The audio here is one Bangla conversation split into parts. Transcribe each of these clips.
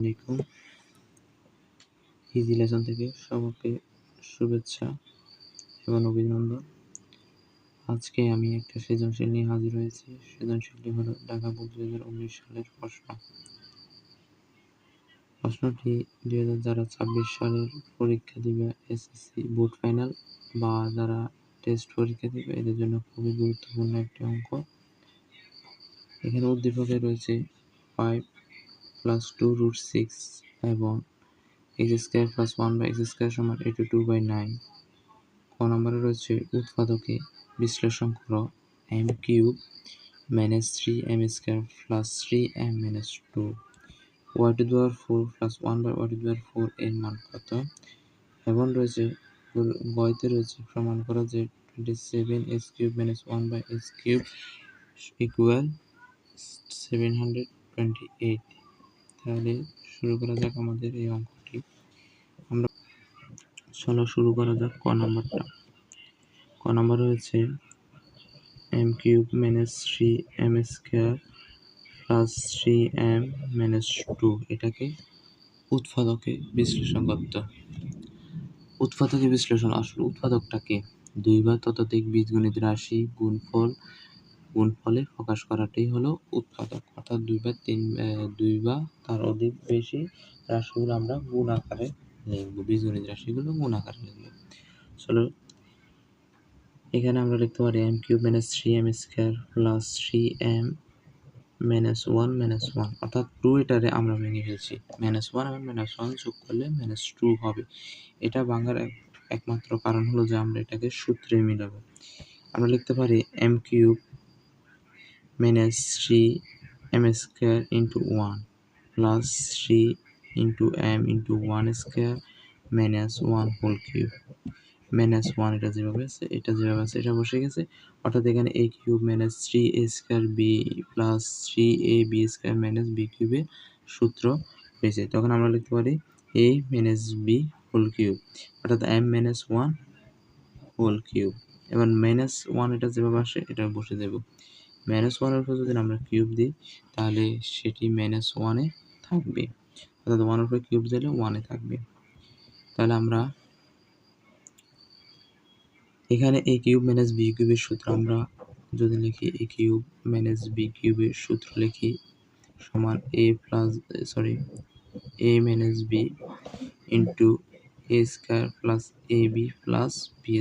আলাইকুম। ইজি লেসন থেকে সবাইকে শুভেচ্ছা এবং অভিনন্দন। আজকে আমি একটা সৃজনশীল নিয়ে হাজির হয়েছি। সৃজনশীলটি হলো ঢাকা বোর্ড 2019 সালের প্রশ্ন। প্রশ্নটি 2026 সালের পরীক্ষা দিবে এসএসসি বোর্ড ফাইনাল বা যারা টেস্ট পরীক্ষা দিবে এদের জন্য খুবই গুরুত্বপূর্ণ একটি অঙ্ক। এখানে উদ্দীপকে রয়েছে 5 + 2√6 এবং x² + 1/x² সমান 2/9। ক নম্বরে রয়েছে উৎপাদকে বিশ্লেষণ করো m³ - 3m² + 3m - 2 y⁴ + 1/y⁴ এর মান কত? এবং রয়েছে গতে রয়েছে প্রমাণ করা যে 27x³ - 1/x³ = 728। তাহলে শুরু করা যাক আমাদের এই অঙ্কটি। চলো শুরু করা যাক ক নম্বরটা। ক নম্বর হচ্ছে m³ - 3m² + 3m - 2 এটাকে উৎপাদকে বিশ্লেষণ করতে। উৎপাদকে বিশ্লেষণ আসলে উৎপাদকটাকে দুই বা ততোধিক বীজগণিত রাশি গুণফলে প্রকাশ করাটাই হলো উৎপাদক। অর্থাৎ দুই বা তার অধিক বেশি রাশিগুলো আমরা গুণ আকারে লিখব, বীজগণিত রাশিগুলো গুণ আকারে লিখব। চলো এখানে আমরা লিখতে পারি m³ - 3m² + 3m - 1 অর্থাৎ 2 এটারে আমরা ভেঙে ফেলছি। -1 এবং -1 যোগ করলে -2 হবে। এটা ভাঙার একমাত্র কারণ হলো যে আমরা এটাকে সূত্রে মিলাবো। আমরা লিখতে পারি m³ - 3m² × 1 + 3 × m × 1² - 1 whole cube. -1 এটা যেভাবে আছে এটা বসে গেছে। অর্থাৎ এখানে a³ - 3a² + 3ab² - b³ এর সূত্র পেয়েছে। তখন আমরা লিখতে পারি a - b হোল কিউব অর্থাৎ m - 1 হোল কিউব। এবার -1 এটা যেভাবে আসে এটা বসে দেব। -1 এর উপর যদি আমরা কিউব দিই তাহলে সেটি -1 এ থাকবে। অর্থাৎ 1 এর উপর কিউব দিলে 1 এ থাকবে। তাহলে আমরা এখানে a³ - b³ এর সূত্র আমরা যদি লিখি a³ - b³ এর সূত্র লিখি সমান a - b * a² + ab + b²।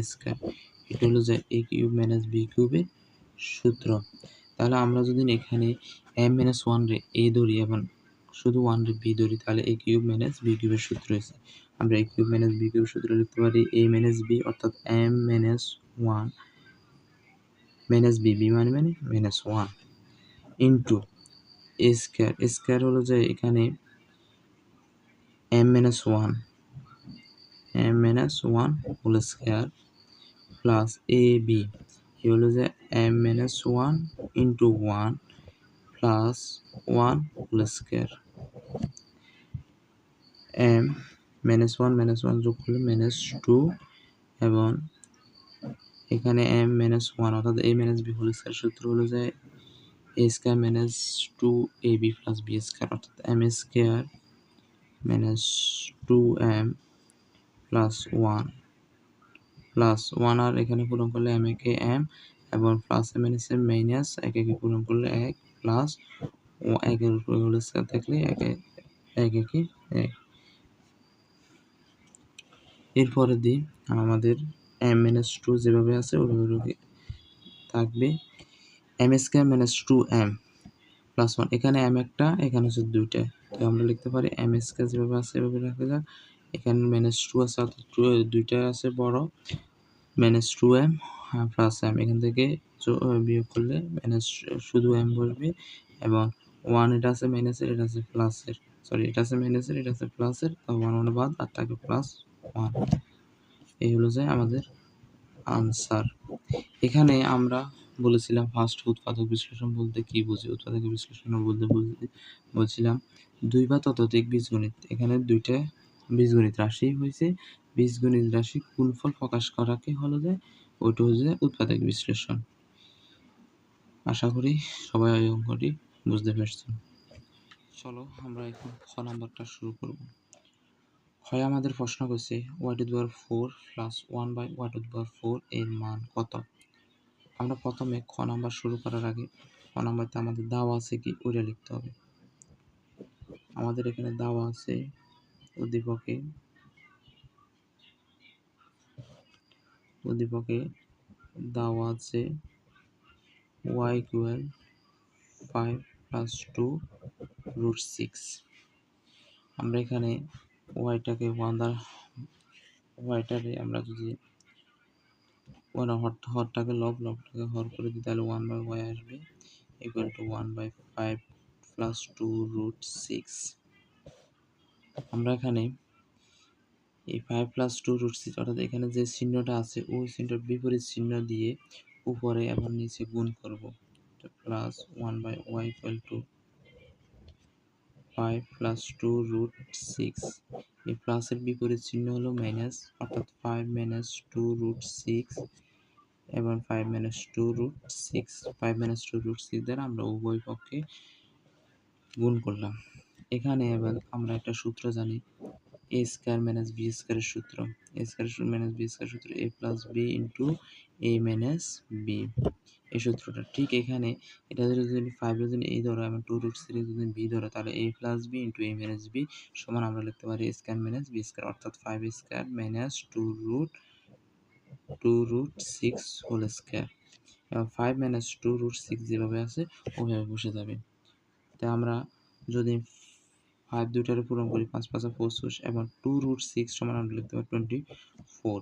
এটা হলো যে a³ - b³ এর সূত্র। তাহলে আমরা যদি এখানে m - 1 রে a ধরি এবং শুধু 1 রে b ধরি তাহলে a³ - b³ এর সূত্র হয়েছে। আমরা a³ - b³ এর সূত্র লিখতে পারি a - b অর্থাৎ m - 1 - b মানে -1 ইনটু a² হলো যে এখানে m - 1 whole square plus ab হলো যে m - 1 into 1 plus 1 whole square. m - 1 যোগ করলে -2 এবং এখানে m - 1 অর্থাৎ a - b হোল স্কয়ার সূত্র হলো যে a² - 2ab + b² অর্থাৎ m² - 2m + 1 প্লাস 1 আর এখানে পূরণ করলে m একে m এবং প্লাস m মাইনাস 1 একে পূরণ করলে 1 প্লাস 1 এর উপরে হোল স্কয়ার থাকলে 1 একে 1। এরপরে দিই আমাদের m - 2 যেভাবে আছে ওইভাবে থাকবে m² - 2m + 1 এখানে m একটা এখানে হচ্ছে দুইটা, তো আমরা লিখতে পারি m² যেভাবে আছে এভাবে রাখা যাক। এখানে -2 আছে অর্থাৎ দুইটা আছে বড় -2m প্লাস m এখান থেকে বিয়োগ করলে শুধু m বসবে এবং 1 এটা আছে মাইনাসের এটা আছে প্লাসের, সরি এটা আছে মাইনাসের এটা আছে প্লাসের, তো 1 বাদ আর থাকে +1। এই হলো যে আমাদের আনসার। এখানে আমরা বলেছিলাম ফার্স্ট উৎপাদক বিশ্লেষণ বলতে কি বুঝি। উৎপাদক বিশ্লেষণ বলতে বলছিলাম দুই বা ততোধিক বীজগণিত, এখানে দুইটা বীজগণিত রাশি হয়েছে, বীজগণিত রাশি গুণফল প্রকাশ করাকে হলো যে ওইটা হচ্ছে উৎপাদক বিশ্লেষণ। আশা করি সবাই এই অঙ্কটি বুঝতে পারছেন। চলো আমরা এখন খ নাম্বারটা শুরু করব। হয় আমাদের প্রশ্ন করছে y to the power 4 plus 1 by y to the power 4 এর মান কত। আমরা প্রথমে খ নাম্বার শুরু করার আগে খ নাম্বারতে আমাদের দেওয়া আছে কি ওইটা লিখতে হবে। আমাদের এখানে দেওয়া আছে উদ্দীপকে দেওয়া আছে y ইকুয়াল 5 প্লাস 2 রুট 6। আমরা এখানে ওয়াইটাকে আমরা যদি হরটাকে লবটাকে হর করে দিই তাহলে 1 বাই ওয়াই আসবে equal to 1 by 5 plus 2 root 6। আমরা এখানে এই 5 প্লাস 2 রুট 6 অর্থাৎ এখানে যে চিহ্নটা আছে ওই চিহ্নটার বিপরীত চিহ্ন দিয়ে উপরে এবং নিচে গুণ করব। Plus 1 by Y equal to 5 plus 2 root 6। এই প্লাসের বিপরীত চিহ্ন হলো মাইনাস, অর্থাৎ 5 মাইনাস 2 রুট 6 এবং 5 মাইনাস 2 রুট 6। 5 মাইনাস 2 রুট 6 দ্বারা আমরা উভয় পক্ষে গুণ করলাম। এখানে এবার আমরা একটা সূত্র জানি, এ স্কয়ার মাইনাস বি স্কয়ারের সূত্র। এ স্কয়ার মাইনাস বি স্কয়ার সূত্র এ plus B into A minus B. এই সূত্রটা ঠিক এখানে এটা যদি 5 যদি এ ধরো এবং 2 রুট 3 যদি বি ধরো তাহলে A plus B into A minus B সমান আমরা লিখতে পারি A square minus B square, অর্থাৎ 5 square minus 2 root 6 whole square. এবং 5 মাইনাস 2 রুট 6 যেভাবে আছে ওইভাবে বসে যাবে। তাই আমরা যদি 5 দুইটারে পূরণ করি 5 5 25 এবং 2 রুট 6 সমান আমরা লিখতে পারি 24।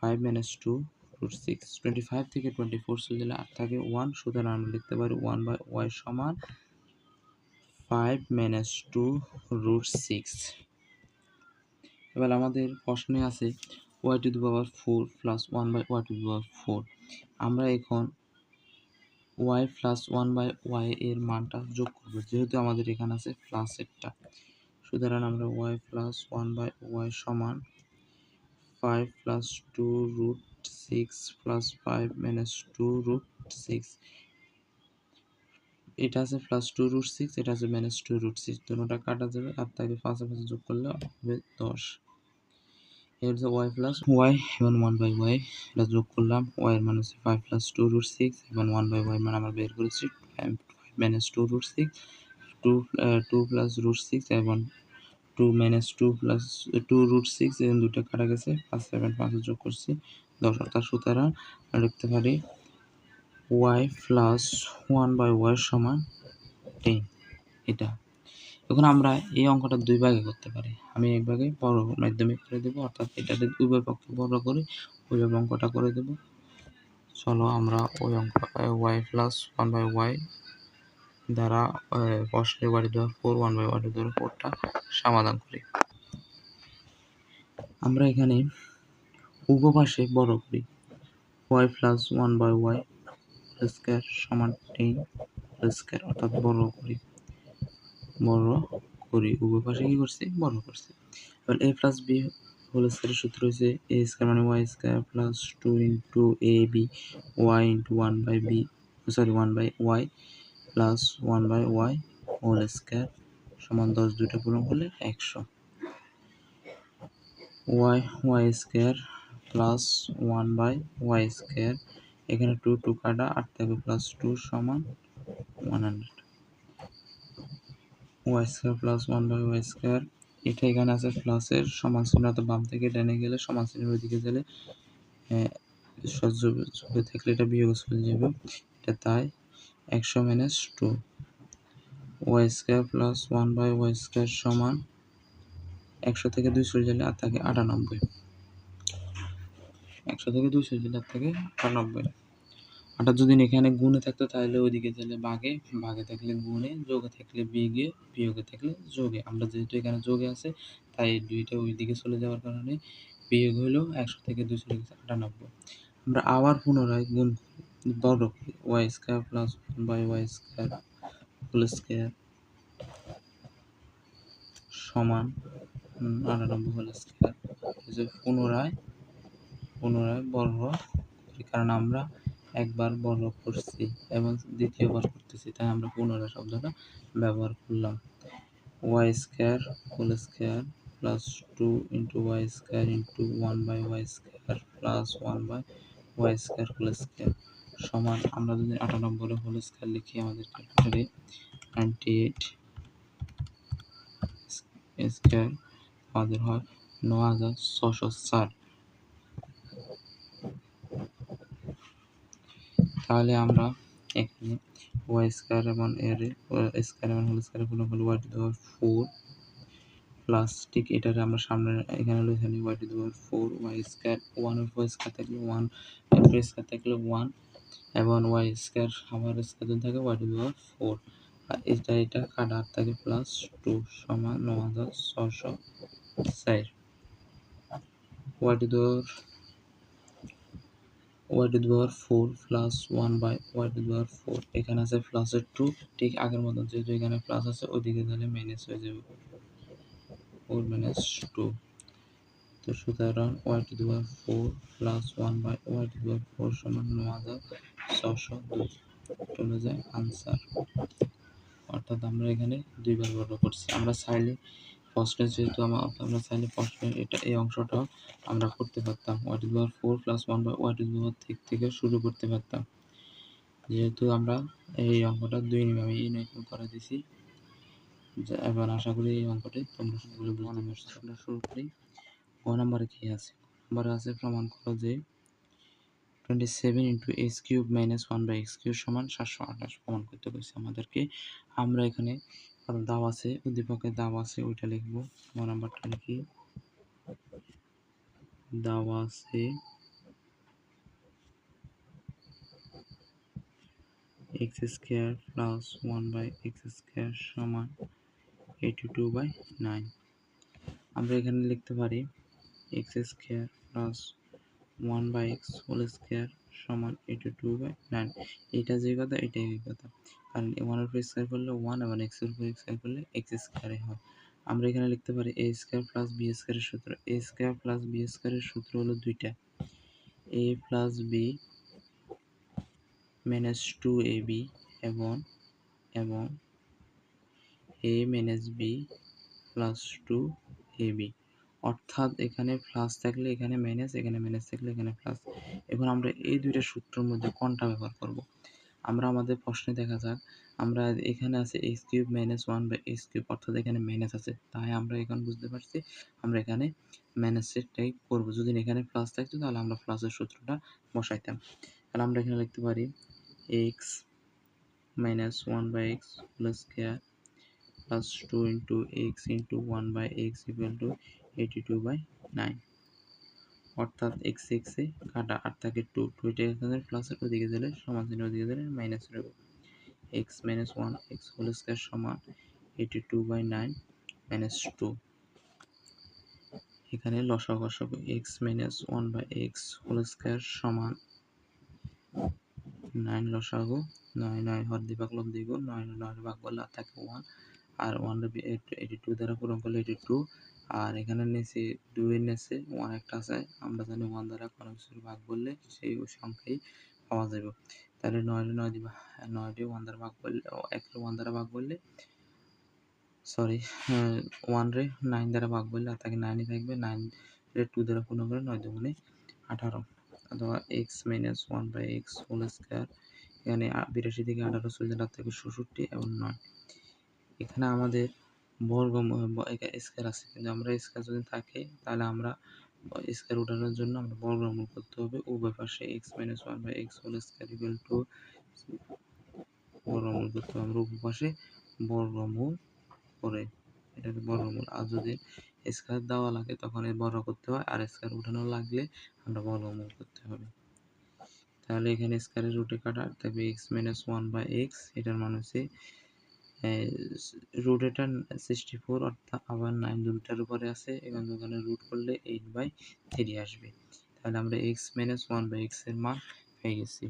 5 মাইনাস 2 রুট 6, 25 থেকে 24 চলে গেলে আর থাকে 1, সুতরাং আমরা লিখতে পারি 1 বাই ওয়াই সমান 5 মাইনাস 2 রুট 6। এবার আমাদের প্রশ্নে আছে y to the power 4 plus 1 by y to the power 4। আমরা এখন y প্লাস 1 বাই y এর মানটা যোগ করব, যেহেতু আমাদের এখানে আছে প্লাসেরটা। সুতরাং আমরা y প্লাস 1 বাই y সমান 5 plus 2 root 6 plus 5 minus 2 root 6। এটা আছে প্লাস 2 রুট 6, এটা আছে মাইনাস 2 রুট 6, দুটোটা কাটা যাবে আর তাকে পাশে যোগ করলে হবে 10। এর যে y প্লাস y এবং 1 বাই y এটা যোগ করলাম, y এর মান হচ্ছে 5 প্লাস 2 রুট 6 এবং 1 বাই y মান আমরা বের করেছি 5 মাইনাস 2 রুট 6, 2 প্লাস রুট 6 এবং 2 মাইনাস 2 প্লাস 2 রুট 6 এবং দুটো কাটা গেছে 5 7 5 যোগ করছি 10, অর্থাৎ সুতরাং আমরা লিখতে পারি y প্লাস 1 বাই y সমান 10। এটা এখন আমরা এই অঙ্কটা দুই ভাগে করতে পারি। আমি এক ভাগে বড় মাধ্যমে করে দেব, অর্থাৎ এটাতে উভয় পক্ষে বড় করে ওইভাবে অঙ্কটা করে দেব। চলো আমরা ওই অঙ্ক y প্লাস 1 বাই y দ্বারা প্রশ্নের y to the power 4 1 by y to the power 4টা সমাধান করি। আমরা এখানে উভয় পাশে বড় করি, y plus 1 by y square সমান 10 স্কয়ার, অর্থাৎ বড় করি উভয় পাশে কি করছি বড় করছি। এবার a প্লাস b হোল স্কয়ারের সূত্র হচ্ছে a স্কয়ার মানে y square plus 2 into a b y into 1 by b 1 by y plus 1 by y whole square সমান 10 দুইটা পূরণ করলে 100। y square plus 1 by y square, এখানে 2 2 কাটা 8 থেকে প্লাস 2 সমান 100। y square plus 1 by y square, এটা এখানে আছে প্লাসের সমান চিহ্ন, তো বাম থেকে ডানে গেলে সমান চিহ্নের ওইদিকে গেলে সহ্য থাকলে এটা বিয়োগ চলে যাবে, এটা তাই 100 minus 2। y square plus 1 by y square সমান 100 থেকে 2 চলে গেলে আর থাকে 98। 100 থেকে 2 চলে গেলে আর থাকে 98। অর্থাৎ যদি এখানে গুণে থাকতো তাহলে ওইদিকে গেলে ভাগে, ভাগে থাকলে গুণে, যোগে থাকলে বিয়োগে, বিয়োগে থাকলে যোগে। আমরা যেহেতু এখানে যোগে আছে তাই দুইটা ওইদিকে চলে যাওয়ার কারণে বিয়োগ হলো 100 থেকে 2 চলে গেছে 98। আমরা আবার পুনরায় গুণ বড় করি, y square plus 1 by y square whole square সমান 98 হোল স্কয়ার। পুনরায় বর্গ করি, কারণ আমরা একবার বর্গ করছি এবং দ্বিতীয়বার করতেছি, তাই আমরা পুনরায় শব্দটা ব্যবহার করলাম। Y square whole square plus 2 into Y square into 1 by Y square plus 1 by Y square whole square সমান আমরা যদি 98 হোল স্কোয়ার লিখি আমাদের ক্যালকুলেটরে 98 স্কোয়ার আমাদের হয় 9604। তাহলে আমরা এখানে ওয়াই স্কোয়ার এবং এর স্কোয়ার এবং হোল স্কোয়ার গুণফল ওয়াই টু দি পাওয়ার 4 প্লাস ঠিক এটারে আমরা সামনে এখানে লিখে নিই Y to the power 4 Y square 1 এর উপর স্কোয়ার থাকলে 1 এর উপর স্কোয়ার থাকলে 1 এবং ওয়াই স্কোয়ার আবার স্কোয়ার যদি থাকে ওয়াই টু দি পাওয়ার 4 আর এটা কাটা আর থাকে প্লাস 2 সমান 9604 y to the power 4 plus 1 by y to the power 4 এখানে আছে প্লাসের 2 ঠিক আগের মতো যেহেতু এখানে প্লাস আছে ওইদিকে তাহলে মাইনাস হয়ে যাবে 4 minus 2 তো সুতরাং y to the power 4 plus 1 by y to the power 4 সমান 9602 চলে যায় আনসার। অর্থাৎ আমরা এখানে দুইবার বর্গ করছি। আমরা চাইলে ফার্স্টে যেহেতু আমরা চাইলে ফার্স্টে এটা এই অংশটাও আমরা করতে পারতাম y to the power 4 plus 1 by y to the power থেকে শুরু করতে পারতাম। যেহেতু আমরা এই অঙ্কটা দুই নিয়মে এই নিয়ম করে দিছি এবার আশা করি এই অঙ্কটি তোমরা সকলে বুঝতে পারছো। আমরা শুরু করি। ক নম্বরে কি আছে? নম্বরে আছে প্রমাণ করো যে 27 into X cube minus 1 by X cube সমান 728 প্রমাণ করতে বলছে আমাদেরকে। আমরা এখানে দাও আছে উদ্দীপকের দাও আছে ওইটা লিখবো। ক নাম্বারটা লিখি দাও আছে X square plus 1 by X square সমান 82/9। আমরা এখানে লিখতে পারি X square plus 1 by X whole square সমান 82/9। এটা যে কথা এটাই এই কথা, কারণ 1 এর উপর স্কোয়ার করলে 1 এবং এক্স এর উপর স্কোয়ার করলে এক্স স্কোয়ারই হয়। আমরা এখানে লিখতে পারি এ স্কোয়ার প্লাস বি স্কোয়ারের সূত্র। এ স্কোয়ার প্লাস বি স্কোয়ারের সূত্র হলো দুইটা, এ প্লাস বি মাইনাস 2ab এবং এ মাইনাস বি প্লাস 2ab। অর্থাৎ এখানে প্লাস থাকলে এখানে মাইনাস, এখানে মাইনাস থাকলে এখানে প্লাস। এখন আমরা এই দুইটা সূত্রের মধ্যে কোনটা ব্যবহার করব? আমরা আমাদের প্রশ্নে দেখা যাক, আমরা এখানে আছে X cube minus 1 by X cube, অর্থাৎ এখানে মাইনাস আছে, তাই আমরা এখন বুঝতে পারছি আমরা এখানে মাইনাসেরটাই করব। যদি এখানে প্লাস থাকতো তাহলে আমরা প্লাসের সূত্রটা বসাইতাম। তাহলে আমরা এখানে লিখতে পারি X minus 1 by X whole square plus 2 into X into 1 by X equal to 82/9। অর্থাৎ এক্স এক্সে কাটা আর থাকে 2 এটা এখানে প্লাসের ওদিকে দিলে সমান চিহ্ন ওদিকে দিলে মাইনাস হবে। X minus 1 X whole square সমান 82/9 মাইনাস 2। এখানে লসাগু বসাবো X minus 1 by X whole square সমান 9 লসাগু 9 9 হর দিবাক লব দিব 9 9 ভাগ করলে আর থাকে 1 আর 1 82 দ্বারা পূরণ করলে 82 আর এখানে নিচে 2 এর নিচে 1 একটা আছে, আমরা জানি 1 দ্বারা কোনো কিছু ভাগ করলে সেই সংখ্যাই পাওয়া যাবে। তাহলে 9 এর 9 দিবা 9 দিয়ে 1 দ্বারা ভাগ করলে 1 রে 1 দ্বারা ভাগ করলে সরি 1 রে 9 দ্বারা ভাগ করলে আর থাকে 9ই থাকবে, 9 রে 2 দ্বারা পূরণ করলে 9 দুগুণে 18 অথবা x minus 1 by X whole square. এখানে 82 থেকে 18 চলে যাবে থেকে 67 এবং 9। এখানে আমাদের স্কোয়ার আছে, কিন্তু আমরা স্কোয়ার যদি থাকে তাহলে আমরা স্কোয়ার উঠানোর জন্য আমরা বর্গমূল করতে হবে উভয় পাশে x minus 1 by X whole square equal to বর্গমূল করতে হবে। আমরা উভয় পাশে বর্গমূল করে এটাকে বর্গমূল, আর যদি স্কোয়ার দেওয়া লাগে তখন এই বর্গ করতে হয়, আর স্কোয়ার উঠানো লাগলে আমরা বর্গমূল করতে হবে। তাহলে এখানে স্কোয়ারের রুটে কাটা থাকবে x মাইনাস 1 বাই এক্স, এটার মান হচ্ছে রুট এটা 64 অর্থাৎ আবার 9 দুটার উপরে আছে, এবং ওখানে রুট করলে 8/3 আসবে। তাহলে আমরা x মাইনাস 1 বাই এক্স এর মান পেয়ে গেছি।